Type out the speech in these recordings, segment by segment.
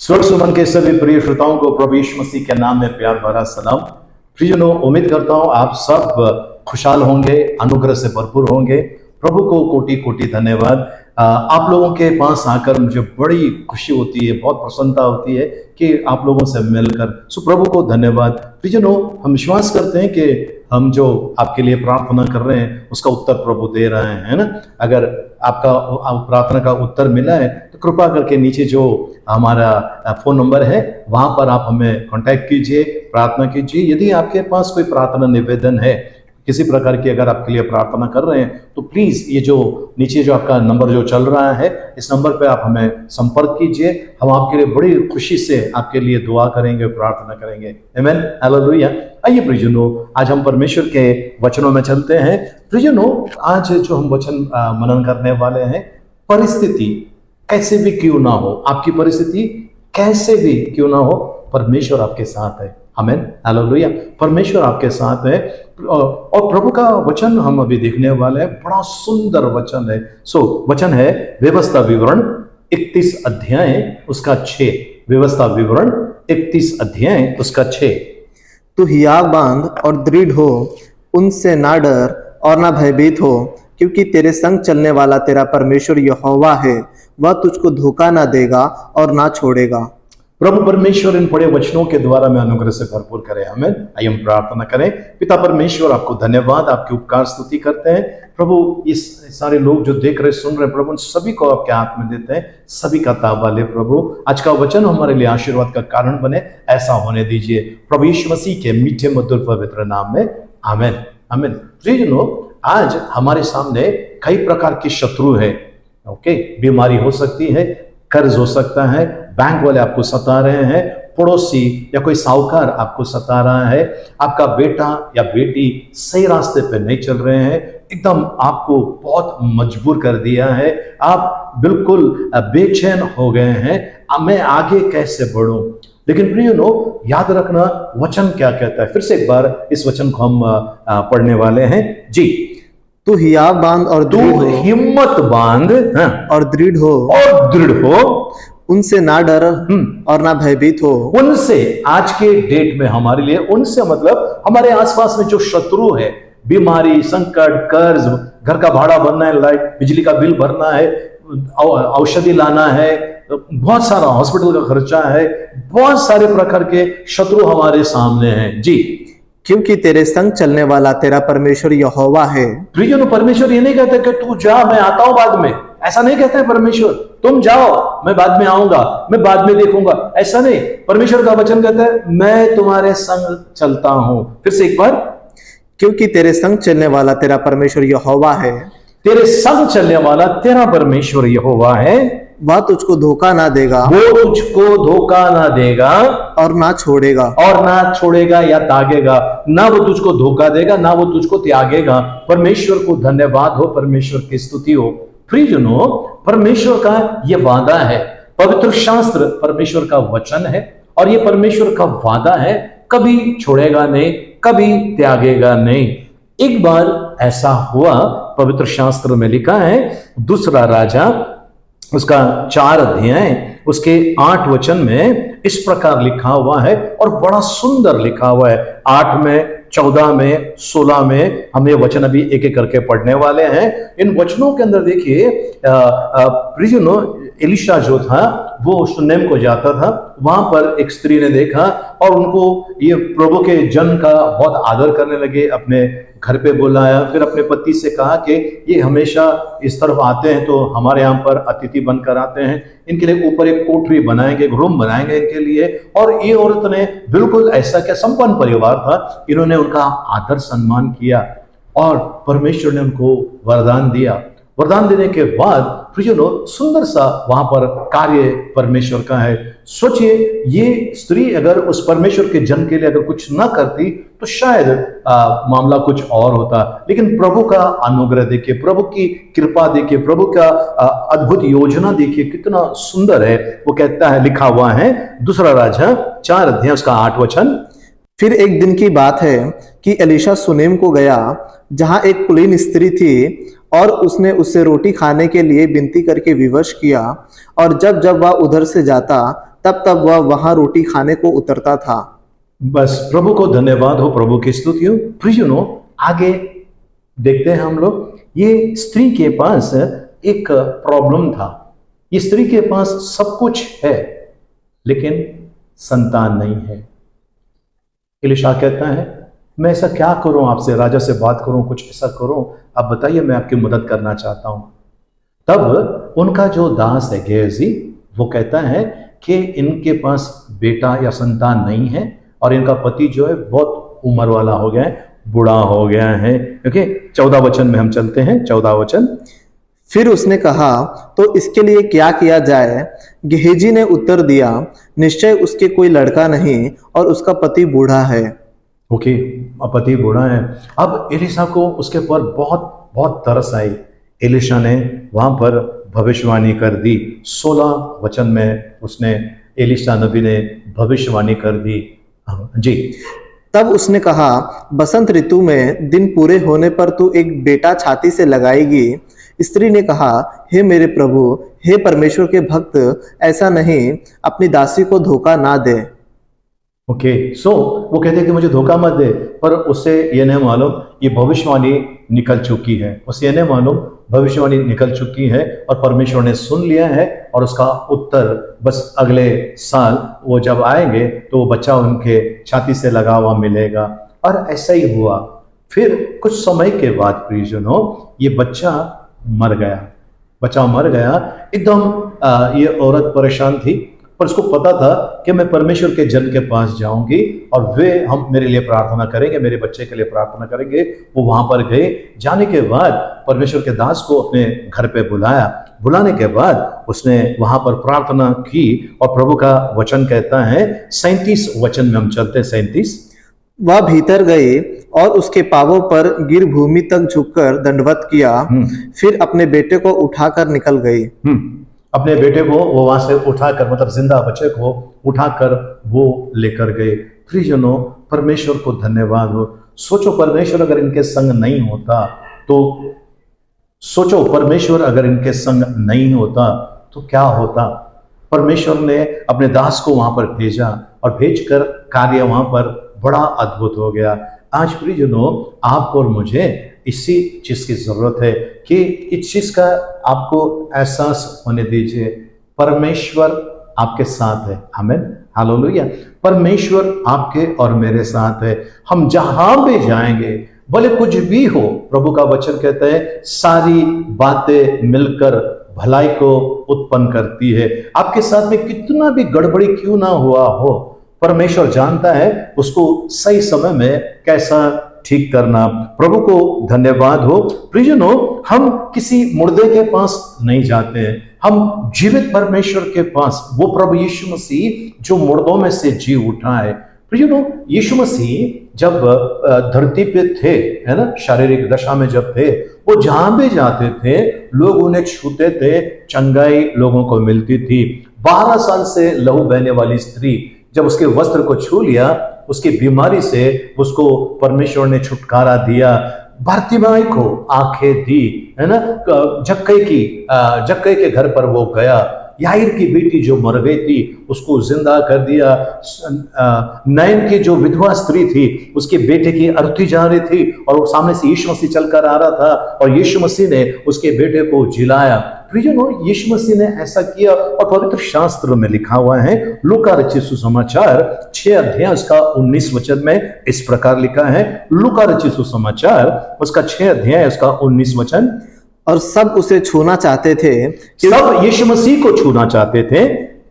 स्वर्ग सुमन के सभी प्रिय श्रोताओं को प्रभु यीशु मसीह के नाम में प्यार भरा सलाम। प्रियजनों, उम्मीद करता हूं आप सब खुशहाल होंगे, अनुग्रह से भरपूर होंगे। प्रभु को कोटि कोटि धन्यवाद। आप लोगों के पास आकर मुझे बड़ी खुशी होती है, बहुत प्रसन्नता होती है कि आप लोगों से मिलकर। सो प्रभु को धन्यवाद। प्रियजनों, हम विश्वास करते हैं कि हम जो आपके लिए प्रार्थना कर रहे हैं उसका उत्तर प्रभु दे रहे हैं, है ना। अगर आपका प्रार्थना का उत्तर मिला है तो कृपा करके नीचे जो हमारा फोन नंबर है वहां पर आप हमें कांटेक्ट कीजिए, प्रार्थना कीजिए। यदि आपके पास कोई प्रार्थना निवेदन है किसी प्रकार की, अगर आपके लिए प्रार्थना कर रहे हैं तो प्लीज ये जो नीचे जो आपका नंबर जो चल रहा है इस नंबर पे आप हमें संपर्क कीजिए। हम आपके लिए बड़ी खुशी से आपके लिए दुआ करेंगे, प्रार्थना करेंगे। आमीन, हालेलुया। आइए प्रियजनों, आज हम परमेश्वर के वचनों में चलते हैं। प्रियजनों, आज जो हम वचन मनन करने वाले हैं, परिस्थिति कैसे भी क्यों ना हो, आपकी परिस्थिति कैसे भी क्यों ना हो, परमेश्वर आपके साथ है। आमीन, हालेलुया। परमेश्वर आपके साथ है। और प्रभु का वचन हम अभी देखने वाले हैं, बड़ा सुंदर वचन है। वचन है व्यवस्था विवरण 31 अध्याय उसका 6। व्यवस्था विवरण 31 अध्याय उसका 6। तू हियाव बांध और दृढ़ हो, उनसे ना डर और ना भयभीत हो, क्योंकि तेरे संग चलने वाला तेरा परमेश्वर यहोवा है। वह तुझको धोखा ना देगा और ना छोड़ेगा। प्रभु परमेश्वर इन बड़े वचनों के द्वारा में अनुग्रह से भरपूर करे। हमें आइए हम प्रार्थना करें। पिता परमेश्वर, आपको धन्यवाद, आपकी उपकार स्तुति करते हैं। प्रभु, इस सारे लोग जो देख रहे सुन रहे, प्रभु सभी को आपके हाथ में देते हैं, सभी का ताबा ले। प्रभु, आज का वचन हमारे लिए आशीर्वाद का कारण बने, ऐसा होने दीजिए प्रभु यीशु मसीह के मीठे मधुर पवित्र नाम में, आमीन, आमीन। प्रियजनों, आज हमारे सामने कई प्रकार की शत्रु है। ओके, बीमारी हो सकती है, कर्ज हो सकता है, बैंक वाले आपको सता रहे हैं, पड़ोसी या कोई साहूकार आपको सता रहा है, आपका बेटा या बेटी सही रास्ते पे नहीं चल रहे हैं, एकदम आपको बहुत मजबूर कर दिया है, आप बिल्कुल बेचैन हो गए हैं, अब मैं आगे कैसे बढ़ूं। लेकिन प्रियजनों, याद रखना वचन क्या कहता है। फिर से एक बार इस वचन को हम पढ़ने वाले हैं जी। तू हियाव बांध और दृढ़ हो, हिम्मत बांध और दृढ़ हो, और दृढ़ हो, उनसे ना डर और ना भयभीत हो। उनसे, आज के डेट में हमारे लिए उनसे मतलब हमारे आसपास में जो शत्रु है, बीमारी, संकट, कर्ज, घर का भाड़ा भरना है, लाइट बिजली का बिल भरना है, औषधि लाना है, बहुत सारा हॉस्पिटल का खर्चा है, बहुत सारे प्रकार के शत्रु हमारे सामने हैं जी। क्योंकि तेरे संग चलने वाला तेरा परमेश्वर यहोवा है। प्रियजनों, परमेश्वर ये नहीं कहता कि तू जा, मैं आता हूं बाद में, ऐसा नहीं कहता है परमेश्वर। तुम जाओ, मैं बाद में आऊंगा, मैं बाद में देखूंगा, ऐसा नहीं। परमेश्वर का वचन कहता है मैं तुम्हारे संग चलता हूं। फिर से एक बार, क्योंकि तेरे संग चलने वाला तेरा परमेश्वर यहोवा है। तेरे संग चलने वाला तेरा परमेश्वर यहोवा है। वह तुझको धोखा ना देगा, वो तुझको धोखा ना देगा और ना छोड़ेगा, और ना छोड़ेगा या त्यागेगा। ना वो तुझको धोखा देगा, ना वो तुझको त्यागेगा। परमेश्वर को धन्यवाद हो, परमेश्वर की स्तुति हो। प्रियजनों, परमेश्वर का ये वादा है, पवित्र शास्त्र परमेश्वर का वचन है, और ये परमेश्वर का वादा है, कभी छोड़ेगा नहीं, कभी त्यागेगा नहीं। एक बार ऐसा हुआ, पवित्र शास्त्र में लिखा है, दूसरा राजा उसका 4 अध्याय उसके 8 वचन में इस प्रकार लिखा हुआ है, और बड़ा सुंदर लिखा हुआ है। 8 में, 14 में, 16 में हम ये वचन अभी एक एक करके पढ़ने वाले हैं। इन वचनों के अंदर देखिए, प्रियजनों, एलिशा जो था वो सुनेम को जाता था, वहां पर एक स्त्री ने देखा और उनको ये प्रभु के जन का बहुत आदर करने लगे, अपने घर पे बुलाया। फिर अपने पति से कहा कि ये हमेशा इस तरफ आते हैं तो हमारे यहाँ पर अतिथि बनकर आते हैं, इनके लिए ऊपर एक कोठरी बनाएंगे, रूम बनाएंगे इनके लिए। और ये औरत ने बिल्कुल ऐसा, क्या संपन्न परिवार था, इन्होंने उनका आदर सम्मान किया और परमेश्वर ने उनको वरदान दिया। वरदान देने के बाद प्रियजनों, सुंदर सा वहां पर कार्य परमेश्वर का है। सोचिए, ये स्त्री अगर उस परमेश्वर के जन के लिए अगर कुछ ना करती तो शायद मामला कुछ और होता। लेकिन प्रभु का अनुग्रह देखिए, प्रभु की कृपा देखिए, प्रभु का अद्भुत योजना देखिए, कितना सुंदर है। वो कहता है, लिखा हुआ है, दूसरा राजा 4 अध्याय उसका 8 वचन। फिर एक दिन की बात है कि एलीशा सुनेम को गया, जहां एक कुलीन स्त्री थी, और उसने उससे रोटी खाने के लिए विनती करके विवश किया। और जब जब वह उधर से जाता तब तब वह वहां रोटी खाने को उतरता था। बस प्रभु को धन्यवाद हो, प्रभु की स्तुति हो। प्रियजनों, आगे देखते हैं हम लोग। ये स्त्री के पास एक प्रॉब्लम था। ये स्त्री के पास सब कुछ है लेकिन संतान नहीं है। एलीशा कहता है, मैं ऐसा क्या करूं, आपसे राजा से बात करूं, कुछ ऐसा करूं, आप बताइए, मैं आपकी मदद करना चाहता हूं। तब उनका जो दास है गेहजी, वो कहता है कि इनके पास बेटा या संतान नहीं है और इनका पति जो है बहुत उम्र वाला हो गया है, बूढ़ा हो गया है। क्योंकि 14 वचन में हम चलते हैं, 14 वचन। फिर उसने कहा, तो इसके लिए क्या किया जाए? गेहजी ने उत्तर दिया, निश्चय उसके कोई लड़का नहीं और उसका पति बूढ़ा है। ओके, पति बूढ़ा है। अब एलीशा को उसके पर बहुत बहुत तरस आई। एलीशा ने वहां पर भविष्यवाणी कर दी। 16 वचन में उसने, एलीशा नबी ने भविष्यवाणी कर दी। जी। तब उसने कहा, बसंत ऋतु में दिन पूरे होने पर तू एक बेटा छाती से लगाएगी। स्त्री ने कहा, हे मेरे प्रभु, हे परमेश्वर के भक्त, ऐसा नहीं, अपनी दासी को धोखा ना दे। ओके, सो वो कहते हैं कि मुझे धोखा मत दे, पर उससे ये नहीं मालूम ये भविष्यवाणी निकल चुकी है। उसे ये नहीं मालूम भविष्यवाणी निकल चुकी है और परमेश्वर ने सुन लिया है और उसका उत्तर बस अगले साल वो जब आएंगे तो वो बच्चा उनके छाती से लगा हुआ मिलेगा। और ऐसा ही हुआ। फिर कुछ समय के बाद प्रियजनों, ये बच्चा मर गया। बच्चा मर गया एकदम। ये औरत परेशान थी, पर उसको पता था कि मैं परमेश्वर के जन के पास जाऊंगी और वे हम मेरे लिए प्रार्थना करेंगे, मेरे बच्चे के लिए प्रार्थना करेंगे। वो वहां पर गए। जाने के बाद परमेश्वर के दास को अपने घर पे बुलाया। बुलाने के बाद उसने वहां पर प्रार्थना की और प्रभु का वचन कहता है, 37 वचन में हम चलते हैं, 37। वह भीतर गई और उसके पांवों पर गिर भूमि तक झुककर दंडवत किया। फिर अपने बेटे को उठाकर निकल गई। अपने बेटे को वो वहां से उठाकर, मतलब जिंदा बच्चे को उठाकर वो लेकर गए। प्रियजनों, परमेश्वर को धन्यवाद हो। सोचो, परमेश्वर अगर इनके संग नहीं होता तो, सोचो परमेश्वर अगर इनके संग नहीं होता तो क्या होता। परमेश्वर ने अपने दास को वहां पर भेजा और भेजकर कार्य वहां पर बड़ा अद्भुत हो गया। आज प्रियजनों, आपको और मुझे इसी चीज की जरूरत है कि इस चीज का आपको एहसास होने दीजिए, परमेश्वर आपके साथ है। आमीन, हालेलुया। परमेश्वर आपके और मेरे साथ है। हम जहां भी जाएंगे, भले कुछ भी हो, प्रभु का वचन कहता है सारी बातें मिलकर भलाई को उत्पन्न करती है। आपके साथ में कितना भी गड़बड़ी क्यों ना हुआ हो, परमेश्वर जानता है उसको सही समय में कैसा ठीक करना। प्रभु को धन्यवाद हो। प्रियजनों, हम किसी मुर्दे के पास नहीं जाते हैं, हम जीवित परमेश्वर के पास, वो प्रभु यीशु मसीह जो मुर्दों में से जी उठा है। प्रियजनों, यीशु मसीह जब धरती पे थे, है ना, शारीरिक दशा में जब थे, वो जहां भी जाते थे लोग उन्हें छूते थे, चंगाई लोगों को मिलती थी। 12 साल से लहू बहने वाली स्त्री जब उसके वस्त्र को छू लिया, उसकी बीमारी से उसको परमेश्वर ने छुटकारा दिया। भर्तिमाई को आंखें दी, है ना। जक्कई के घर पर वो गया। याईर की बेटी जो मर गई थी उसको जिंदा कर दिया। नैन की जो विधवा स्त्री थी, उसके बेटे की अर्थी जा रही थी और वो सामने से यीशु मसीह चलकर आ रहा था और यीशु मसीह ने उसके बेटे को जिलाया। प्रियजनों, यीशु मसीह ने ऐसा किया और पवित्र शास्त्र में लिखा हुआ है, लूका रचित सुसमाचार 6 अध्याय उसका 19 वचन में इस प्रकार लिखा है। लूका रचित सुसमाचार उसका 6 अध्याय उसका 19 वचन। और सब उसे छूना चाहते थे, सब यीशु मसीह को छूना चाहते थे,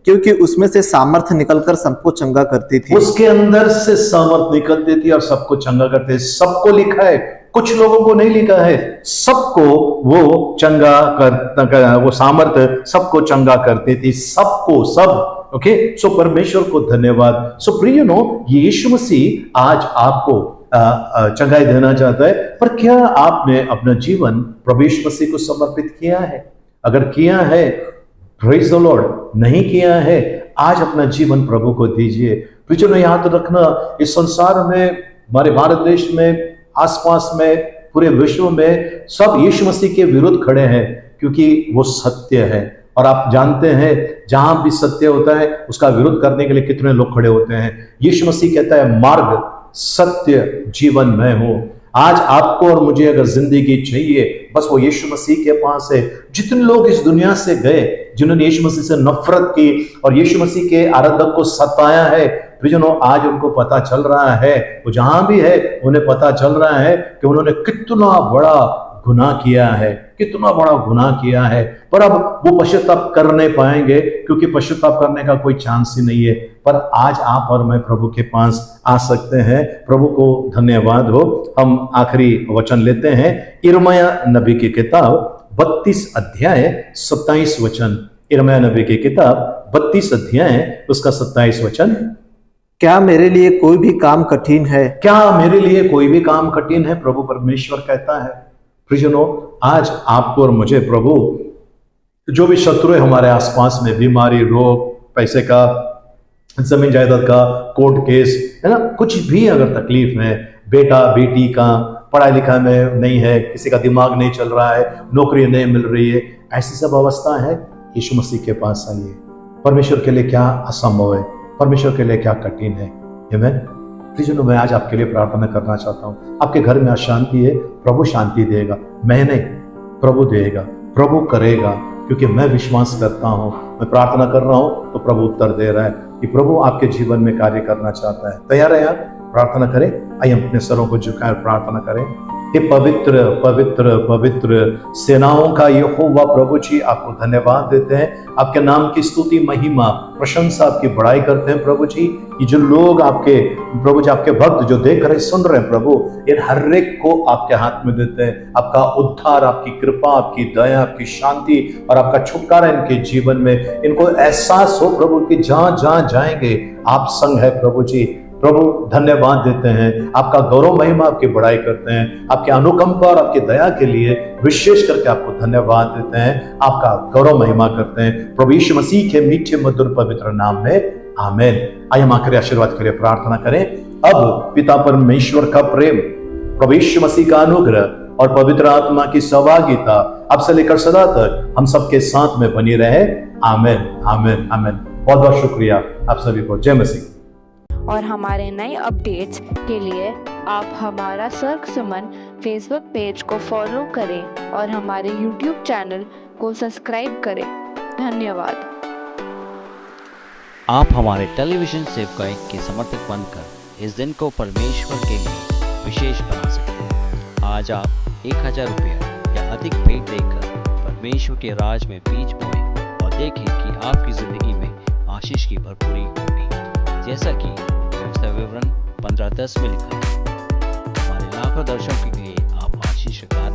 क्योंकि उसमें से सामर्थ निकलकर सबको चंगा करती थी। उसके अंदर से सामर्थ निकलती थी और सबको चंगा करते। सबको लिखा है, कुछ लोगों को नहीं लिखा है। सबको वो चंगा कर, वो सामर्थ सबको चंगा करती थी, सबको, सब। ओके, सो परमेश्वर को धन्यवाद। सो प्रियजनों, यीशु मसीह आज आपको चंगाई देना चाहता है, पर क्या आपने अपना जीवन प्रभु यीशु मसीह को समर्पित किया है? अगर किया है, प्रेज द लॉर्ड। नहीं किया है, आज अपना जीवन प्रभु को दीजिए। प्रियजनों, याद रखना, इस संसार में, हमारे भारत देश में, आसपास में, पूरे विश्व में सब यीशु मसीह के विरुद्ध खड़े हैं, क्योंकि वो सत्य है और आप जानते हैं जहां भी सत्य होता है उसका विरोध करने के लिए कितने लोग खड़े होते हैं। यीशु मसीह कहता है मार्ग सत्य जीवन मैं हूं। आज आपको और मुझे अगर जिंदगी चाहिए बस वो यीशु मसीह के पास है। जितने लोग इस दुनिया से गए जिन्होंने यीशु मसीह से नफरत की और यीशु मसीह के आराधक को सताया है, प्रियजनों आज उनको पता चल रहा है, वो जहां भी है उन्हें पता चल रहा है कि उन्होंने कितना बड़ा गुनाह किया है, कितना बड़ा गुनाह किया है। पर अब वो पश्चाताप कर नहीं पाएंगे क्योंकि पश्चाताप करने का कोई चांस ही नहीं है। पर आज आप और मैं प्रभु के पास आ सकते हैं। प्रभु को धन्यवाद हो। हम आखिरी वचन लेते हैं यिर्मयाह नबी की किताब 32 अध्याय 27 वचन। यिर्मयाह नबी की किताब 32 अध्याय उसका 27 वचन। क्या मेरे लिए कोई भी काम कठिन है? क्या मेरे लिए कोई भी काम कठिन है? प्रभु परमेश्वर कहता है। प्रियजनों आज आपको और मुझे प्रभु जो भी शत्रु है हमारे आसपास में, बीमारी, रोग, पैसे का, जमीन जायदाद का, कोर्ट केस है ना, कुछ भी अगर तकलीफ है, बेटा बेटी का पढ़ाई लिखा में नहीं है, किसी का दिमाग नहीं चल रहा है, नौकरी नहीं मिल रही है, ऐसी सब अवस्था है, यीशु मसीह के पास आइए। परमेश्वर के लिए क्या असंभव है? परमेश्वर के लिए क्या कठिन है? आमीन। प्रियजनों मैं आज आपके लिए प्रार्थना करना चाहता हूँ। आपके घर में अशांति है, प्रभु शांति देगा। मैं नहीं, प्रभु देगा, प्रभु करेगा, क्योंकि मैं विश्वास करता हूँ। मैं प्रार्थना कर रहा हूँ तो प्रभु उत्तर दे रहा है कि प्रभु आपके जीवन में कार्य करना चाहता है। तैयार है आप? प्रार्थना करें। आइए हम अपने सरों को झुकाए प्रार्थना करें। हे पवित्र पवित्र पवित्र सेनाओं का यहोवा प्रभु जी आपको धन्यवाद देते हैं। आपके नाम की स्तुति, महिमा, प्रशंसा, आपकी बड़ाई करते हैं प्रभु जी। ये जो लोग आपके प्रभु जी, आपके भक्त जो देख रहे सुन रहे हैं प्रभु, इन हर एक को आपके हाथ में देते हैं। आपका उद्धार, आपकी कृपा, आपकी दया, आपकी शांति और आपका छुटकारा इनके जीवन में, इनको एहसास हो प्रभु कि जहां जहां जाएंगे आप संग है प्रभु जी। प्रभु धन्यवाद देते हैं, आपका गौरव महिमा, आपकी बड़ाई करते हैं। आपके अनुकंपा और आपकी दया के लिए विशेष करके आपको धन्यवाद देते हैं, आपका गौरव महिमा करते हैं प्रभु यीशु मसीह के मीठे मधुर पवित्र नाम में, आमीन। आइए हम आखिरी आशीर्वाद के लिए प्रार्थना करें। अब पिता परमेश्वर का प्रेम, प्रभु यीशु मसीह का अनुग्रह और पवित्र आत्मा की सहभागिता अब से लेकर सदा तक हम सबके साथ में बनी रहे। आमीन आमीन आमीन। बहुत बहुत शुक्रिया आप सभी को। जय मसीह। और हमारे नए अपडेट्स के लिए आप हमारा सर्ग सुमन फेसबुक पेज को फॉलो करें और हमारे यूट्यूब चैनल को सब्सक्राइब करें। धन्यवाद। आप हमारे टेलीविजन सेवकाई के समर्थक बनकर इस दिन को परमेश्वर के लिए विशेष बना सकते हैं। आज आप 1000 रुपया या अधिक भेंट देकर परमेश्वर के राज में बीज बोएं और देखें कि आपकी जिंदगी में आशीष की भरपूरी होगी। जैसा कि व्यवस्था विवरण 15:10 में लिखा है। हमारे लाखों दर्शकों के लिए आप आशीष का